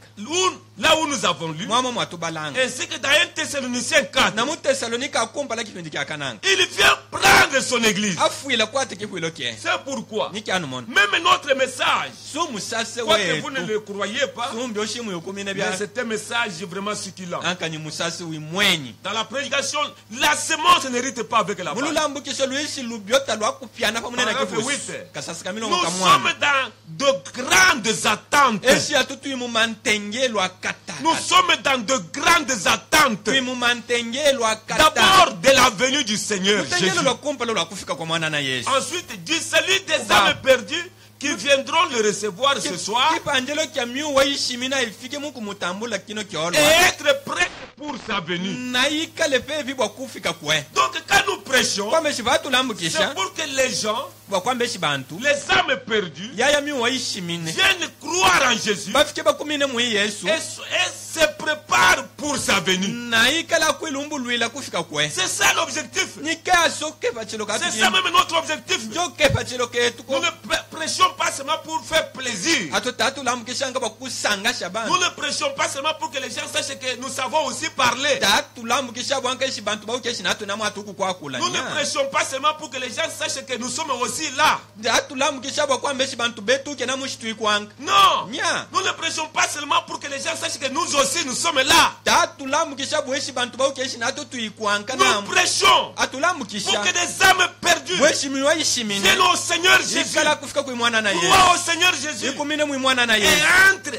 là où nous avons lu, mwamo mwatubalanga ainsi que dans 1 Thessaloniciens 4. na mutesalonika akumpala kipindi kya kananga Il vient prendre son église. afuila kwate kifuilo kye C'est pourquoi pourquoi Niki anu mono. même notre message, Su musase quoique vous wetu. ne le croyez pas, Sumbi oshimu yokumine mais bya. c'est un message vraiment succulent. Anka ni musase wimwenyi. Dans la prédication, la semence n'hérite pas avec la base. Mululambukisho luishi lubyota lwakupiana pamunena Paragraphe kifusi. 8. Kasasika milongo Nous kamwana. sommes dans de grandes attentes. Eshi atutu mu mantenge lwakata. Nous sommes dans de grandes attentes. Tui mu mantenge lwakata. D'abord de la venue du Seigneur Mutengelo Jésus. lwakumpa lwakufika kwa mwana na Yesu. Ensuite, dit celui des âmes perdues qui viendront le recevoir ce soir Kipanjelo kya miu waishimina ifike muku mutambula kino kyolwa. et être prêt pour sa venue. Naika lepe vibwa kufika kwe. Donc quand nous prêchons, Kwambe shibatu c'est lambukisha. pour que les gens, Wakwambe shibantu. les âmes perdues, Yaya miu waishimine. viennent croire en Jésus Bafike bakumine mu Yesu. et se préparent pour sa venue. Naika la kwilumbu lwila kufika kwe. C'est ça l'objectif. Nika soke pachelo C'est katu. ça même notre objectif. Joke pachelo ketu Nous ko. ne prêchons pas seulement pour faire plaisir. Atotatu lambukisha nga bakusanga shaban. Nous ne prêchons pas seulement pour que les gens sachent que nous savons aussi parler. Tatu lambukisha bwanka shibantu baukeshi natu namu atuku kwa kula. Nous ne prêchons pas seulement pour que les gens sachent que nous sommes aussi là. Tatu lambukisha bwakwambe shibantu betu ke namu shitui kwanga. Non. Nya. Nous ne prêchons pas seulement pour que les gens sachent que nous aussi nous sommes là. Tatu lambukisha bweshi bantu baukeshi natu tuikwanka Nous namu. prêchons Atu lambukisha. pour que des âmes perdues Bweshi miwa ishimine. viennent au Seigneur Jésus. Ikala kufika kwa mwana na Yesu. Croient au Seigneur Jésus. Ikumine mu mwana na Et Yesu. entre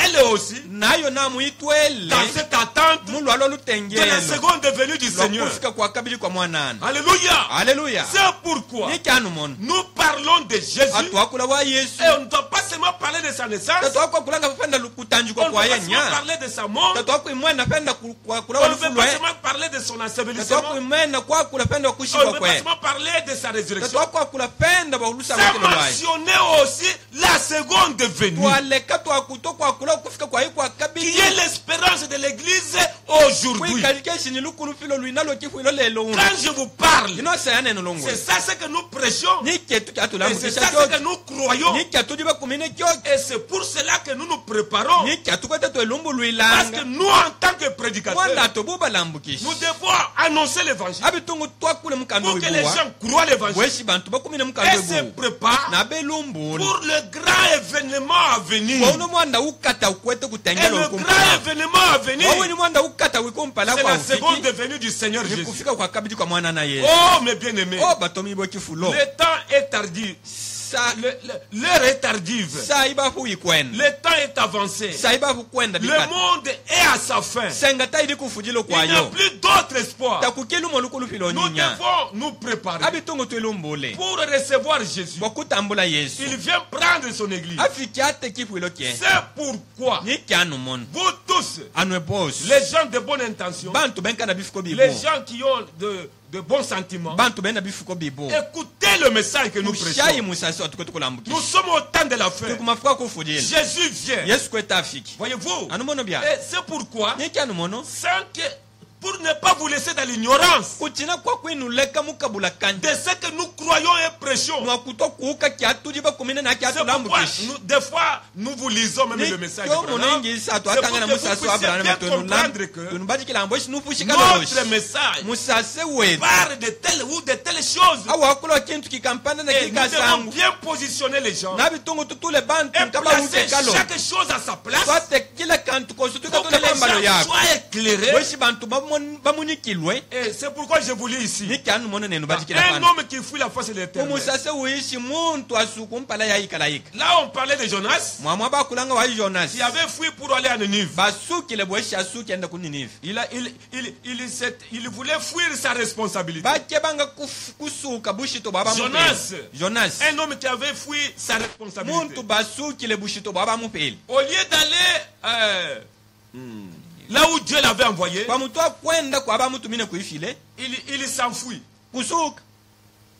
elle aussi Nayo namu itwele. dans cette attente Mulu alo de la lutengelo. seconde venue du Seigneur. Kufika kwa kabili kwa mwanana. Alléluia. Haleluya. C'est pourquoi Niki anu mono. nous parlons de Jésus. Atu akula wa Yesu. Et on ne doit pas seulement parler de sa naissance. Tatu wako kulanga penda kutanjikwa On ne kwa doit pas yenya. seulement parler de sa mort. Tatu wako imwena penda kula On ne wa veut pas lufulwe. seulement parler de son Tatu ensevelissement. wako imwena kwa kula penda On ne kushikwa veut pas kwe. seulement parler de sa Tatu résurrection. wako kula penda bahulusa Ça makilo lwaye. mentionnait aussi la seconde venue, Twaleka twakuto kwa kula kufika kwa hii kwa qui kabili. est l'espérance de l'Église aujourd'hui. Kwikalikeshi ni lukulu filo luinalo kifu ilo lelo una. Quand je vous parle, Ino sayane no longo. c'est ça ce que nous prêchons. Nike tu kyatu Et lamu c'est kisha ça ce kyo. que nous croyons. Nike tu diba kumine kyo. Et c'est pour cela que nous nous préparons. Nike tu kwete to lumbu Parce luilanga. que nous, en tant que Mwanda prédicateurs, to buba lambukishi. nous devons annoncer l'évangile Abitungu twakule mukando pour que les wibuwa. gens croient l'évangile Weshi bantu bakumine et mukando se wibuwa. préparent Na belumbula. pour le grand événement à venir. Kwa uno mwanda ukata ukwete Et kutengela le ukumpala. grand événement à venir, Wawe ni mwanda ukata wikumpala c'est kwa la seconde ufiki. venue du Seigneur Ni Jésus. kufika kwa kabidi kwa mwana na Yesu. Oh, mes bien-aimés, Oh batomi bo kifulo. le temps est tardif. Sa L'heure est tardive. sa iba hu ikwenda. Le temps est avancé. Sa iba hu kwenda Le dikata. monde est à sa fin. Senga taidi kufujilo Il n'y a kwayo. plus d'autre espoir. Takukilu molukulu filo Nous nyinya. devons nous préparer Abitungu tuilumbule. pour recevoir Jésus. Bokutambula Yesu. Il vient prendre son église. Afiki ate kifuilo kye. C'est pourquoi Ni kyanu mon. vous tous, Anwe boss. les gens de bonne intention, Bantu benka na bifuko bibo. les gens qui ont de bons sentiments, Bantu benka bifuko bibo. écoutez le message que nous Ushayi prêchons. musasi watukote kulambuki. Nous sommes au temps de la fin. Tukumafuka kufujila. Jésus vient. Yesu kweta afiki. Voyez-vous? Anu mono bia. Et c'est pourquoi, Ni kyanu mono. sans que, pour ne pas vous laisser dans l'ignorance Kuchina kwa kwinuleka mukabula de kanje. ce que nous croyons et prêchons. Mwakuto kuuka kyatu jiba kumine na C'est kyatu pourquoi, lambukishi. des fois, nous vous lisons même le message de Nikyo Branham. munengi sato C'est atanga na pour que vous musasi wa puissiez Abraham bien tonu comprendre que tunubadi kilambo ishi nufushika notre doloshi. message Musase wetu. parle de telles ou de telles choses. Awa akula kintu kikampanda na Et nous devons kikasangu. bien positionner les gens Na bitungu tutule bantu et nkabla placer uke kalo. chaque chose à sa place Twate kila kantu kosutu pour que katole les pambalo gens yako. soient éclairés. Weshi bantu bamunikilwe. Et c'est pourquoi je vous lis ici. Nikyanu mono nenu badi kila Un panda. homme qui fuit la face de l'éternel. Umusase uishi muntu asuku mpala ya ikalaika. Là, on parlait de Jonas Mwamwa bakulanga wa Jonas. qui avait fui pour aller à Ninive. Basukile bweshi asuki enda kuninive. Il voulait fuir sa responsabilité. Bake banga kusuka bushito baba mupeli. Jonas. Un homme qui avait fui sa responsabilité. Muntu basukile bushito baba mupeli. Au lieu d'aller là où Dieu l'avait envoyé, Kwa mutu akwenda kwa ba mutu mine kuifile. il s'enfuit. Kusuka.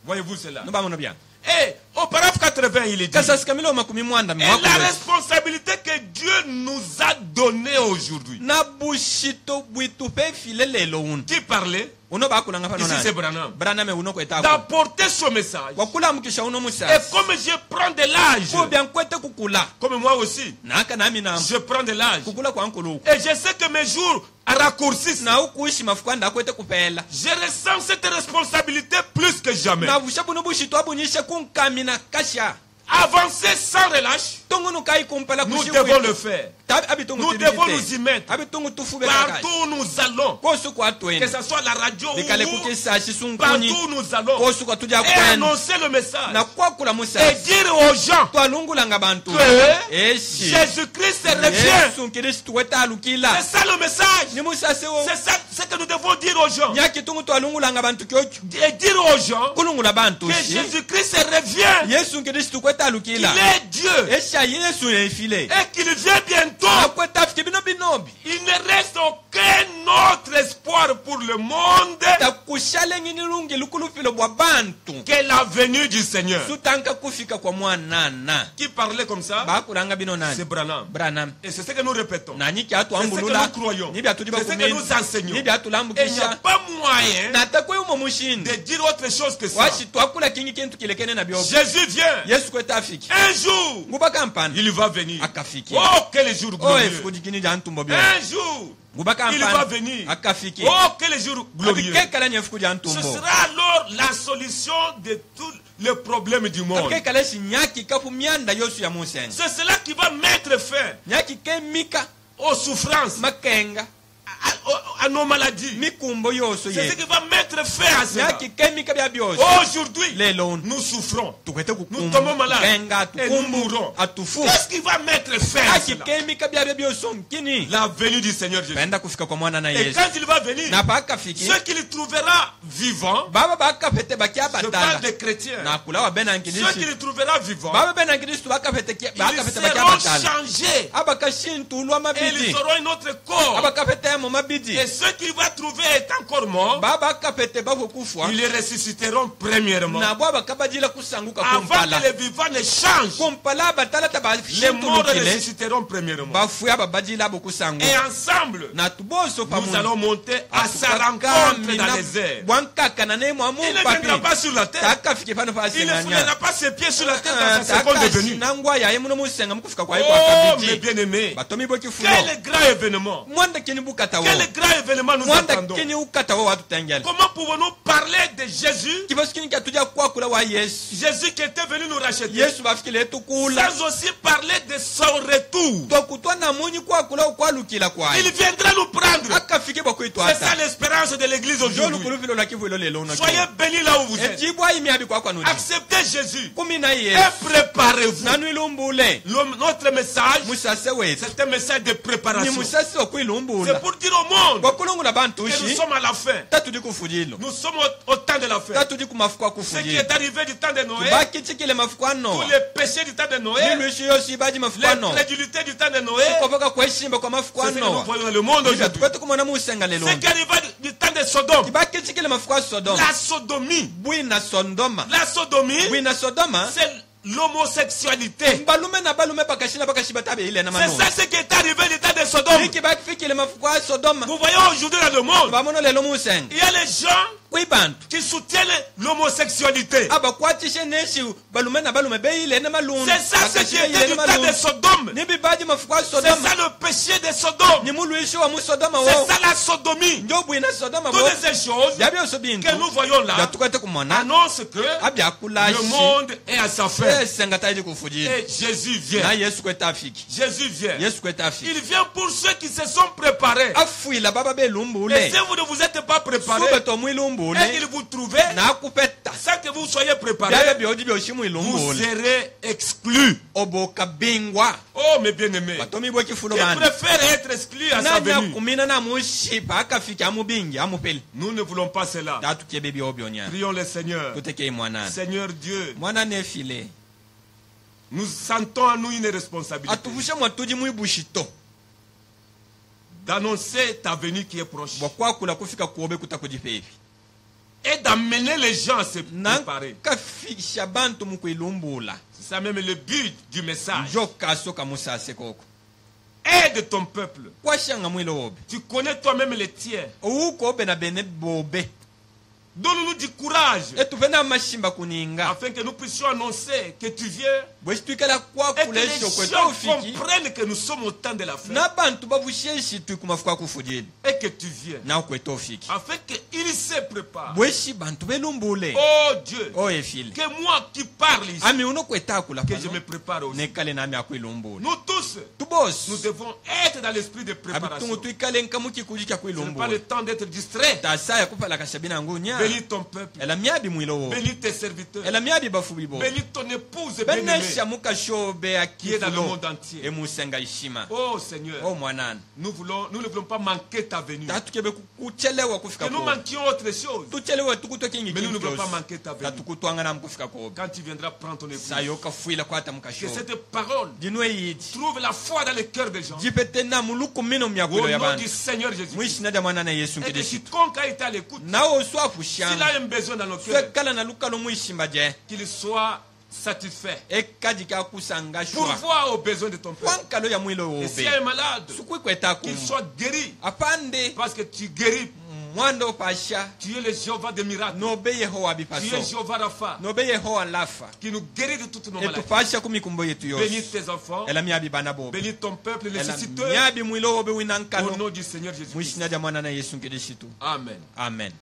Voyez-vous cela? No bamuno bien. Et au paragraphe 80, il est dit. Kasasika milo makumi mwanda Et mwako. la responsabilité que Dieu nous a donnée aujourd'hui. Na bushito bwitu pe file lelo un. Qui parlait? Uno bakulanga pa Ici c'est nona. Branham. Braname uno kweta. D'apporter ce message. Wakula mukisha uno Et musa. comme je prends de l'âge, Ko bien kwete kukula. comme moi aussi, Naka nami na je prends de l'âge. kukula kwa nkulu. Et je sais que mes jours raccourcisse. na ukuishi mafuku anda akwete kupela Je ressens cette responsabilité plus que jamais. na busha bunu bushitwa bunyishe kunkamina kasha Avancer sans relâche, tongunu kai kumpela nous devons le faire. abitungu Nous devons nous y mettre. abitungu tufu Partout où nous allons, kosu kwa que twende ce soit la radio likale ou kukisa shisunkuni partout où nous allons, kosu kwa tuja et kwenda annoncer le message. na kwa kula Et musa dire aux gens twalungulanga bantu que eshi Jésus-Christ revient. Yesu Kristo weta alukila C'est ça le message. ni musase wo C'est ça ce que nous devons dire aux gens. nyaki tungu twalungulanga bantu kyocho Et dire aux gens kulungula bantu que shi Jésus-Christ revient. Yesu Kristo kweta Il alukila est Dieu. esha Yesu efile Et qu'il vient bientôt. akweta afike bino binobi Il ne reste aucun autre espoir pour le monde takushalengi nilungi lukulufilo bwa bantu que la venue du Seigneur. sutanka kufika kwa mwanana Qui parlait comme ça? bakulanga bino C'est nani Branham. Branham Et c'est ce que nous répétons. nanyi C'est ce que kyatwambulula nous croyons. ni byatuli C'est ce que nous enseignons. ni Et il n'y a byatulambukisha pas moyen natakweyumo mushindi de dire autre chose que ça. washi twakula kingi kintu kilekene na byobo Jésus vient. yesu kweta afiki Un jour, nguba kampani il va venir. akafiki Oh, quel jour o glorieux. efukujikini ja ntumbo byo Un jour, nguba il va kampani venir. akafiki Oh, quel jour glorieux. abikekala nyefuku ja Ce ntumbo sera alors la solution de tous les problèmes du monde. abikekala shi nyaki kapu myanda yosu ya musenga C'est cela qui va mettre fin nyaki kemika aux souffrances, makenga à nos maladies. mikumbo yoso C'est ce ye qui va mettre fin à cela. nyaki kemika bya byoso Aujourd'hui, lelo nous souffrons. tukwete Nous tombons malades. kenga Et nous tukumbu mourrons. atufu Qu'est-ce qui va mettre fin à aki cela? kemika bya byoso nkini La venue du Seigneur Jésus. penda kufika kwa mwana na Et Yesu quand il va venir, na pakafiki ceux qu'il trouvera vivants, baba bakapete bakia je parle batala des chrétiens, na kulawa bena ceux nkilishi qu'il trouvera vivants, baba bena nkilishi bakapete ils bakapete bakia seront batala changés abakashintulwa et ils mabidi auront un autre corps. abakapete mo mabidi Et ceux qu'il va trouver est encore morts, baba kapete bakufwa ils les ressusciteront premièrement. na bwa bakabajila kusanguka Avant kumpala que les vivants ne changent, kumpala batala les morts tabashintulukile ressusciteront premièrement. bafuya babajila abo kusanguka Et ensemble, na tuboso nous pamoja allons monter à sa rencontre dans les airs. bwankakana naye mwamu Il ne viendra pas sur la terre. takafike pano Il ne pasenganya foulera pas ses pieds sur la terre dans sa seconde venue. takashinangwa yaye muno musenga mukufika kwaye Oh, mes kwakabiji bien-aimés, batomi bwekifulo quel grand événement. mwanda kini bukatawo Quel grand événement nous mwanda attendons. kini ukatawo watutengela Comment pouvons-nous parler de Jésus, kibaso kini kyatuja kwakula wa yesu Jésus qui était venu nous racheter, yesu bafikile tukula sans aussi parler de son retour? twakutwa na munyi kwakula ukwalukila kwaye Il viendra nous prendre. akafike C'est ça bwakwitwata l'espérance de l'église jo aujourd'hui. lukuluvilo lwa kivuilo lelo uno Soyez bénis là où vous êtes. ejibu ayimi kwakwanuli Acceptez Jésus kumi na et yesu préparez-vous. nanwilumbule Notre message, musase wetu c'est un message de ni préparation. musasi C'est okwilumbula pour dire au monde kwakulungula bantu que nous shi sommes à la fin. tatudi kufujilo Nous sommes au temps de la fin. tatudi kumafuku a Ce qui kufujilo est arrivé du temps de Noé, bakitshikile mafuku a tous noa les péchés du temps de Noé, nilwishi yosi ibaji mafuku a noa l'incrédulité du temps de Noé, kukovoka kweshimba kwa mafuku a c'est ce que nous noa voyons dans le monde aujourd'hui. tukwete kumona musenga lelo Ce qui est arrivé du temps de Sodome, bakitshikile mafuku a sodoma la sodomie. bwina sondoma La sodomie, bwina sodoma c'est l'homosexualité. balume na balume bakashina bakashiba tabeile na C'est mano ça ce qui est arrivé du temps de Sodome. iki bakifikile mafuku a sodoma Vous voyez aujourd'hui dans le monde, bamono lelo musenga il y a les gens kwibantu qui soutiennent l'homosexualité. abakwatishe neshi balume na balume beile na malundu C'est ça ce qui était du temps de Sodome. nibibaji mafuku a C'est sodoma ça le péché de Sodome. ni mulwishi wa musodoma C'est wo ça la sodomie. njo bwina sodoma bo Toutes ces choses byabyoso bintu que nous voyons là byatukwete kumona annoncent que le abyakulashi monde est à sa fin. esenga taidi kufujila Et Jésus vient. na yesu kwete afiki Jésus vient. yesu kwete afiki Il vient pour ceux qui se sont préparés. afuila baba belumbule Et si vous ne vous êtes pas préparés, sube tomwilumbule et qu'il vous trouvez, nakupeta sans que vous soyez préparés, byabe byodi byoshi vous mwilumbule serez exclus. oboka bingwa Oh, mes bien-aimés, batomi bwekifulo je bana préfère être exclu à sa nanya venue. kumina na mushipa akafiki amubingi amupeli Nous ne voulons pas cela. datukye byo byonya Prions le Seigneur. tutekei mwanana Seigneur Dieu, mwana nefile nous sentons en nous une responsabilité atuvushe mwatuji mwibushito d'annoncer ta venue qui est proche bwakwakula kufika kuobe kutakujipevi et d'amener les gens à se préparer. nankafisha bantu mukwilumbula C'est ça même le but du message. njo kaso kamusase koko Aide ton peuple. kwashanga mwilo obe Tu connais toi-même les tiens. ouko obe na bene bobe Donne-nous du courage etuvena mashimba kuninga afin que nous puissions annoncer que tu viens bwesitwikala et que kwakula les esho kwetu gens ufiki comprennent que nous sommes au temps de la fin. na bantu bavushe eshitwi kumafuku akufujili et que tu viennes. na ukweta ofiki Afin qu'il se prépare. bweshi bantu belumbule Oh Dieu, o efile que moi qui parle ici, ami unokweta akula que je me pano prépare aussi. nekale nami akwilumbula Nous tous, tubos nous devons être dans l'esprit de préparation. abitungu tuikale nkamu chikuli cha Ce n'est pas kwilumbula le temps d'être distrait. tasa yakupala kashabina ngunya Bénis ton peuple. ela miabi mwilo Bénis tes serviteurs. ela miabi bafubi bo Bénis ton épouse bien-aimée benesha mukashobe qui est dans le akifulo monde entier. emusenga ishima Oh Seigneur, o mwanana nous ne voulons pas manquer ta venue. tatukebe kuchelewa kufika Que nous ko manquions autre chose. tuchelewa tukuto kingi Mais nous ne voulons pas kingi manquer ta venue. tatukutwangana mukufika ko Quand tu viendras prendre ton épouse, sayo kafuila kwata que mukashobe cette parole dinwe yiti trouve la foi dans les cœurs des gens. jipete na muluku mino Au myakulo ya nom bantu du Seigneur Jésus. mwishina da mwana na Yesu Et que nkidishi quiconque a été à l'écoute, nawo swa s'il fushanga a un besoin dans nos cœurs, swekala na lukalo mwishimba je qu'il soit satisfait. ekadika kusanga shwa Pourvoir aux besoins de ton peuple. wankalo ya mwilo Et obe s'il y a un malade, sukwikweta ku qu'il soit guéri. apande Parce que tu guéris. mwando pasha Tu es le Jéhovah des miracles. nobe yehowa Tu es bipaso Jéhovah Rapha, nobe yehowa lafa qui nous guérit de toutes nos maladies. etupasha kumikumbo yetu Bénis yose tes enfants. ela miabi bana bobe Bénis ton peuple ela nécessiteur. miabi mwilo obe Au winankalo nom du Seigneur Jésus. mwishina da mwana na Yesu nkidishitu Amen. amen